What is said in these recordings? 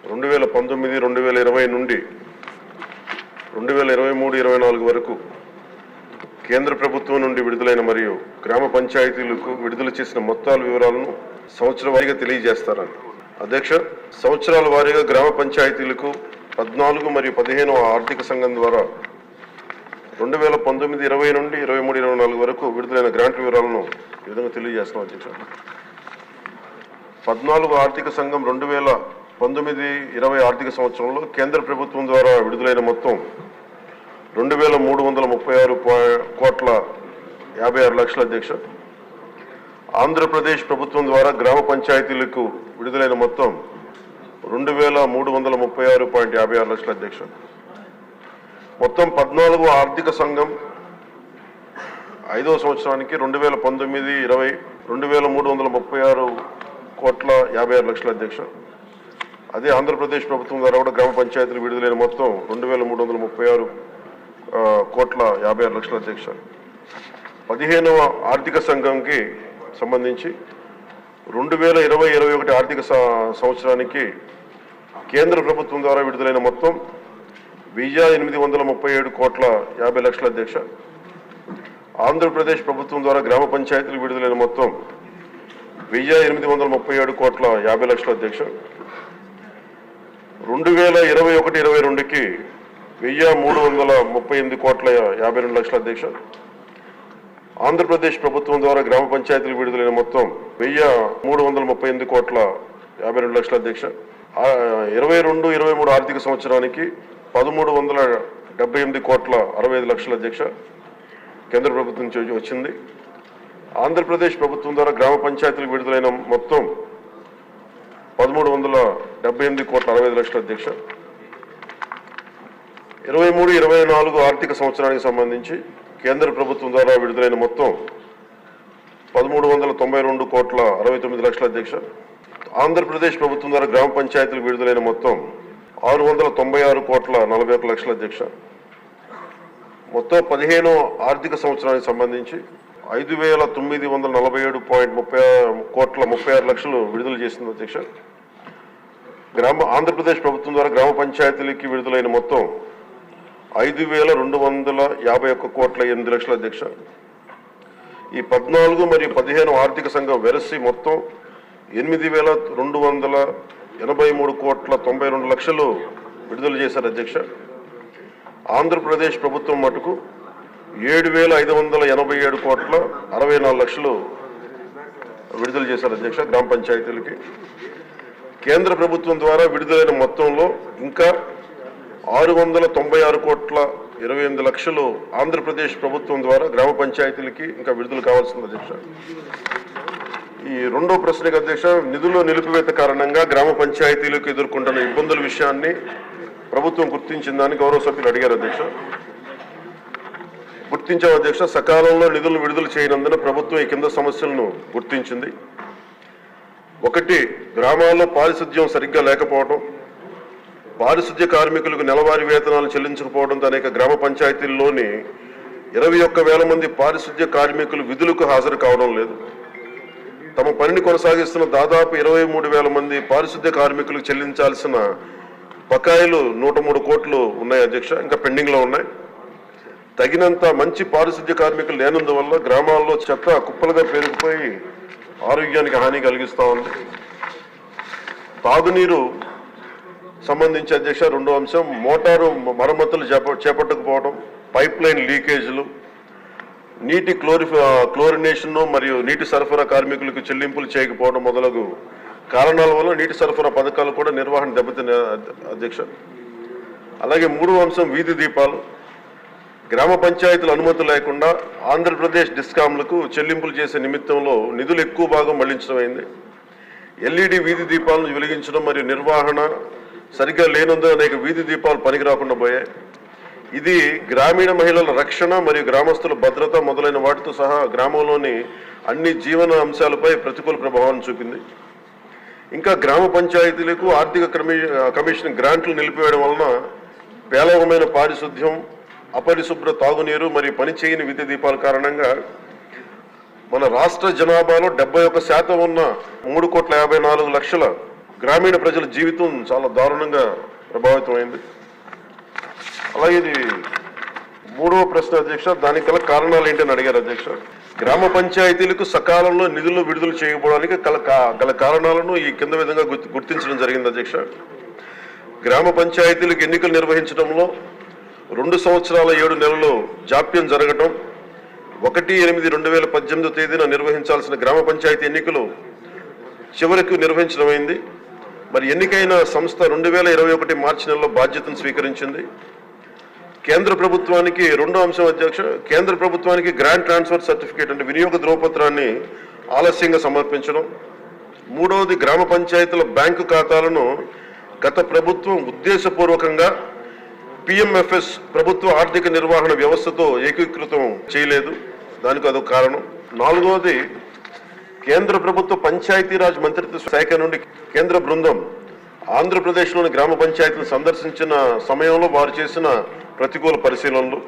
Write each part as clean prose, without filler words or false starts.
2019, 2020 నుండి 2023-24 వరకు కేంద్ర ప్రభుత్వం నుండి విడుదలైన మరియు గ్రామ పంచాయతీలకు విడుదల చేసిన మొత్తాల వివరాలను సంవత్సర వారీగా తెలియజేస్తారని. అధ్యక్ష, సంవత్సరాల వారీగా గ్రామ పంచాయతీలకు 14 మరియు 15వ ఆర్థిక సంఘం ద్వారా 2019, 20 నుండి 23-24 వరకు విడుదలైన గ్రాంట్ వివరాలను ఈ విధంగా తెలియజేస్తున్నాం. అధ్యక్ష, 14వ ఆర్థిక సంఘం 2019-20 ఆర్థిక సంవత్సరంలో కేంద్ర ప్రభుత్వం ద్వారా విడుదలైన మొత్తం 2,336,56 అధ్యక్ష. ఆంధ్రప్రదేశ్ ప్రభుత్వం ద్వారా గ్రామ పంచాయతీలకు విడుదలైన మొత్తం 2,336,56 అధ్యక్ష. మొత్తం 14వ ఆర్థిక సంఘం 5వ సంవత్సరానికి 2019-20 2,336,56 అధ్యక్ష. అదే ఆంధ్రప్రదేశ్ ప్రభుత్వం ద్వారా కూడా గ్రామ పంచాయతీలు విడుదలైన మొత్తం 2,336,56 అధ్యక్ష. 15వ ఆర్థిక సంఘంకి సంబంధించి 2020-21 ఆర్థిక సంవత్సరానికి కేంద్ర ప్రభుత్వం ద్వారా విడుదలైన మొత్తం 1,837,50,00,000 అధ్యక్ష. ఆంధ్రప్రదేశ్ ప్రభుత్వం ద్వారా గ్రామ పంచాయతీలు విడుదలైన మొత్తం 1,837,50,00,000 అధ్యక్ష. 2021-22కి 1,338,52,00,000 అధ్యక్ష. ఆంధ్రప్రదేశ్ ప్రభుత్వం ద్వారా గ్రామ పంచాయతీలు విడుదలైన మొత్తం 1,338,52,00,000 అధ్యక్ష. 22-23 ఆర్థిక సంవత్సరానికి 1,378,65,00,000 అధ్యక్ష కేంద్ర ప్రభుత్వం నుంచి వచ్చింది. ఆంధ్రప్రదేశ్ ప్రభుత్వం ద్వారా గ్రామ పంచాయతీలు విడుదలైన మొత్తం 1,378,60,00,000 అధ్యక్ష. 23-24 ఆర్థిక సంవత్సరానికి సంబంధించి కేంద్ర ప్రభుత్వం ద్వారా విడుదలైన మొత్తం 1,392,69,00,000 అధ్యక్ష. ఆంధ్రప్రదేశ్ ప్రభుత్వం ద్వారా గ్రామ పంచాయతీలు విడుదలైన మొత్తం 696,41,00,000 అధ్యక్ష. మొత్తం 15వ ఆర్థిక సంవత్సరానికి సంబంధించి 5,947,30,36,00,000 విడుదల చేసింది అధ్యక్ష. ఆంధ్రప్రదేశ్ ప్రభుత్వం ద్వారా గ్రామ పంచాయతీలకి విడుదలైన మొత్తం 5,251,8,00,000 అధ్యక్ష. ఈ 14 మరియు 15 ఆర్థిక సంఘం వెరసి మొత్తం 8,283,92,00,000 విడుదల చేశారు అధ్యక్ష. ఆంధ్రప్రదేశ్ ప్రభుత్వం మటుకు 7,587,64,00,000 విడుదల చేశారు అధ్యక్ష గ్రామ పంచాయతీలకి. కేంద్ర ప్రభుత్వం ద్వారా విడుదలైన మొత్తంలో ఇంకా 696,28,00,000 ఆంధ్రప్రదేశ్ ప్రభుత్వం ద్వారా గ్రామ పంచాయతీలకి ఇంకా విడుదల కావాల్సింది అధ్యక్ష. ఈ రెండో ప్రశ్నకు అధ్యక్ష, నిధుల నిలిపివేత కారణంగా గ్రామ పంచాయతీలకు ఎదుర్కొంటున్న ఇబ్బందుల విషయాన్ని ప్రభుత్వం గుర్తించిందని గౌరవ సభ్యులు అడిగారు అధ్యక్ష. గుర్తించాం అధ్యక్ష. సకాలంలో నిధులను విడుదల చేయనందున ప్రభుత్వం ఈ కింద సమస్యలను గుర్తించింది. 1, గ్రామాల్లో పారిశుద్ధ్యం సరిగ్గా లేకపోవడం, పారిశుద్ధ్య కార్మికులకు నెలవారీ వేతనాలు చెల్లించకపోవడంతో అనేక గ్రామ పంచాయతీల్లోని 21,000 మంది పారిశుద్ధ్య కార్మికులు విధులకు హాజరు కావడం లేదు. తమ పనిని కొనసాగిస్తున్న దాదాపు 23,000 మంది పారిశుద్ధ్య కార్మికులకు చెల్లించాల్సిన బకాయిలు 103 కోట్లు ఉన్నాయి అధ్యక్ష, ఇంకా పెండింగ్లో ఉన్నాయి. తగినంత మంచి పారిశుద్ధ్య కార్మికులు లేనందువల్ల గ్రామాల్లో చెత్త కుప్పలుగా పెరిగిపోయి ఆరోగ్యానికి హాని కలిగిస్తూ ఉంది. తాగునీరు సంబంధించి అధ్యక్ష రెండో అంశం, మోటారు మరమ్మతులు చేపట్టకపోవడం, పైప్ లైన్ లీకేజీలు, నీటి క్లోరినేషన్ మరియు నీటి సరఫరా కార్మికులకు చెల్లింపులు చేయకపోవడం మొదలగు కారణాల వల్ల నీటి సరఫరా పథకాలు కూడా నిర్వహణ దెబ్బతిన్న అధ్యక్ష. అలాగే 3వ అంశం, వీధి దీపాలు. గ్రామ పంచాయతీల అనుమతి లేకుండా ఆంధ్రప్రదేశ్ డిస్కాంలకు చెల్లింపులు చేసే నిమిత్తంలో నిధులు ఎక్కువ భాగం మళ్లించడం అయింది. ఎల్ఈడి వీధి దీపాలను వెలిగించడం మరియు నిర్వహణ సరిగ్గా లేనందున అనేక వీధి దీపాలు పనికి రాకుండా పోయాయి. ఇది గ్రామీణ మహిళల రక్షణ మరియు గ్రామస్తుల భద్రత మొదలైన వాటితో సహా గ్రామంలోని అన్ని జీవన అంశాలపై ప్రతికూల ప్రభావాన్ని చూపింది. ఇంకా గ్రామ పంచాయతీలకు ఆర్థిక కమిషన్ గ్రాంట్లు నిలిపివేయడం వలన పేలవమైన పారిశుద్ధ్యం, అపరిశుభ్ర తాగునీరు మరియు పనిచేయని విద్యుత్ దీపాల కారణంగా మన రాష్ట్ర జనాభాలో 71% ఉన్న 3,54,00,000 గ్రామీణ ప్రజల జీవితం చాలా దారుణంగా ప్రభావితమైంది. అలాగే ఇది మూడవ ప్రశ్న అధ్యక్ష, దానికి గల కారణాలు ఏంటని అడిగారు అధ్యక్ష. గ్రామ పంచాయతీలకు సకాలంలో నిధులు విడుదల చేయకపోవడానికి గల కారణాలను ఈ కింద విధంగా గుర్తించడం జరిగింది అధ్యక్ష. గ్రామ పంచాయతీలకు ఎన్నికలు నిర్వహించడంలో 2 సంవత్సరాల 7 నెలలు జాప్యం జరగటం, 1/8/2018 తేదీన నిర్వహించాల్సిన గ్రామ పంచాయతీ ఎన్నికలు చివరికి నిర్వహించడమైంది. మరి ఎన్నికైన సంస్థ 2021 మార్చి నెలలో బాధ్యతను స్వీకరించింది. కేంద్ర ప్రభుత్వానికి రెండో అంశం అధ్యక్ష, కేంద్ర ప్రభుత్వానికి గ్రాంట్ ట్రాన్స్ఫర్ సర్టిఫికేట్ అంటే వినియోగ ధ్రువపత్రాన్ని ఆలస్యంగా సమర్పించడం. మూడవది, గ్రామ పంచాయతీల బ్యాంకు ఖాతాలను గత ప్రభుత్వం ఉద్దేశపూర్వకంగా పిఎంఎఫ్ఎస్ ప్రభుత్వ ఆర్థిక నిర్వహణ వ్యవస్థతో ఏకీకృతం చేయలేదు, దానికి అదొక కారణం. నాలుగవది, కేంద్ర ప్రభుత్వ పంచాయతీరాజ్ మంత్రిత్వ శాఖ నుండి కేంద్ర బృందం ఆంధ్రప్రదేశ్లోని గ్రామ పంచాయతీలను సందర్శించిన సమయంలో వారు చేసిన ప్రతికూల పరిశీలనలు.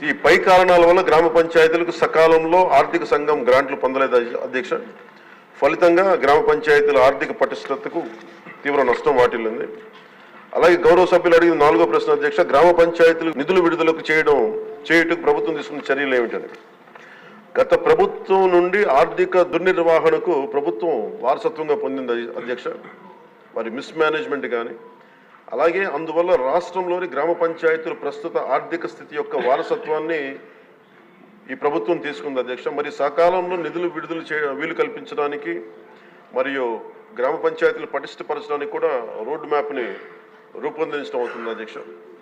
ఈ పై కారణాల వల్ల గ్రామ పంచాయతీలకు సకాలంలో ఆర్థిక సంఘం గ్రాంట్లు పొందలేదు అధ్యక్ష. ఫలితంగా గ్రామ పంచాయతీల ఆర్థిక పటిష్టతకు తీవ్ర నష్టం వాటిల్లింది. అలాగే గౌరవ సభ్యులు అడిగిన 4వ ప్రశ్న అధ్యక్ష, గ్రామ పంచాయతీలు నిధులు విడుదలకు చేయుటకు ప్రభుత్వం తీసుకున్న చర్యలు ఏమిటని. గత ప్రభుత్వం నుండి ఆర్థిక దుర్నిర్వహణకు ప్రభుత్వం వారసత్వంగా పొందింది అధ్యక్ష. వారి మిస్మేనేజ్మెంట్ కానీ, అలాగే అందువల్ల రాష్ట్రంలోని గ్రామ పంచాయతీల ప్రస్తుత ఆర్థిక స్థితి యొక్క వారసత్వాన్ని ఈ ప్రభుత్వం తీసుకుంది అధ్యక్ష. మరి సకాలంలో నిధులు విడుదల వీలు కల్పించడానికి మరియు గ్రామ పంచాయతీలు పటిష్టపరచడానికి కూడా రోడ్ మ్యాప్ని రూపొందించడం అవుతుంది అధ్యక్ష.